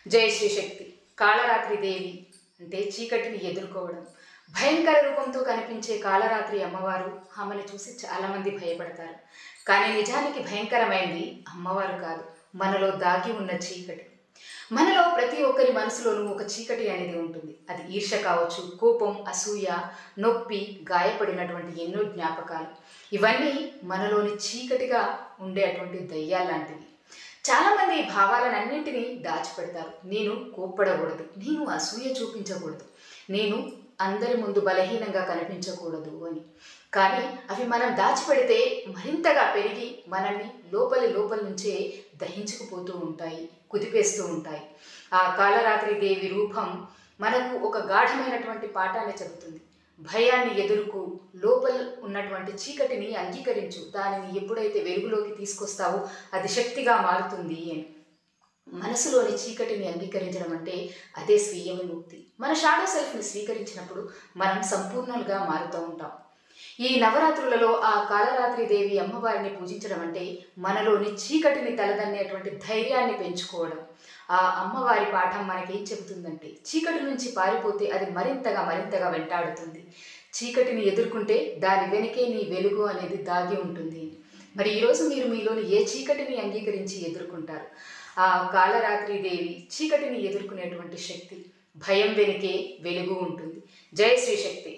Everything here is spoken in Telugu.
జయ శ్రీ శక్తి. కాళరాత్రి దేవి అంటే చీకటిని ఎదుర్కోవడం. భయంకర రూపంతో కనిపించే కాళరాత్రి అమ్మవారు, ఆమెను చూసి చాలామంది భయపడతారు. కానీ నిజానికి భయంకరమైంది అమ్మవారు కాదు, మనలో దాగి ఉన్న చీకటి. మనలో ప్రతి ఒక్కరి మనసులోనూ ఒక చీకటి అనేది ఉంటుంది. అది ఈర్ష్య కావచ్చు, కోపం, అసూయ, నొప్పి, గాయపడినటువంటి ఎన్నో జ్ఞాపకాలు. ఇవన్నీ మనలోని చీకటిగా ఉండేటువంటి దయ్యాలాంటివి. చాలామంది ఈ భావాలన్నింటినీ దాచిపెడతారు. నేను కోప్పడకూడదు, నేను అసూయ చూపించకూడదు, నేను అందరి ముందు బలహీనంగా కనిపించకూడదు అని. కానీ అవి మనం దాచిపెడితే మరింతగా పెరిగి మనల్ని లోపల నుంచే దహించుకుపోతూ ఉంటాయి, కుదిపేస్తూ ఉంటాయి. ఆ కాళరాత్రి దేవి రూపం మనకు ఒక గాఢమైనటువంటి పాఠాన్ని చెబుతుంది. భయాన్ని ఎదుర్కు, లోపల ఉన్నటువంటి చీకటిని అంగీకరించు, దానిని ఎప్పుడైతే వెలుగులోకి తీసుకొస్తావో అది శక్తిగా మారుతుంది అని. మనసులోని చీకటిని అంగీకరించడం అంటే అదే స్వీయ విముక్తి. మన షాడో సెల్ఫ్ని స్వీకరించినప్పుడు మనం సంపూర్ణంగా మారుతూ ఉంటాం. ఈ నవరాత్రులలో ఆ కాళరాత్రి దేవి అమ్మవారిని పూజించడం అంటే మనలోని చీకటిని తలదన్నేటువంటి ధైర్యాన్ని పెంచుకోవడం. ఆ అమ్మవారి పాఠం మనకేం చెబుతుందంటే, చీకటి నుంచి పారిపోతే అది మరింతగా వెంటాడుతుంది. చీకటిని ఎదుర్కొంటే దాని వెనుకే నీ వెలుగు అనేది దాగి ఉంటుంది. మరి ఈరోజు మీరు మీలోని ఏ చీకటిని అంగీకరించి ఎదుర్కొంటారు? ఆ కాళరాత్రి దేవి చీకటిని ఎదుర్కొనేటువంటి శక్తి. భయం వెనుకే వెలుగు ఉంటుంది. జయ శ్రీ శక్తి.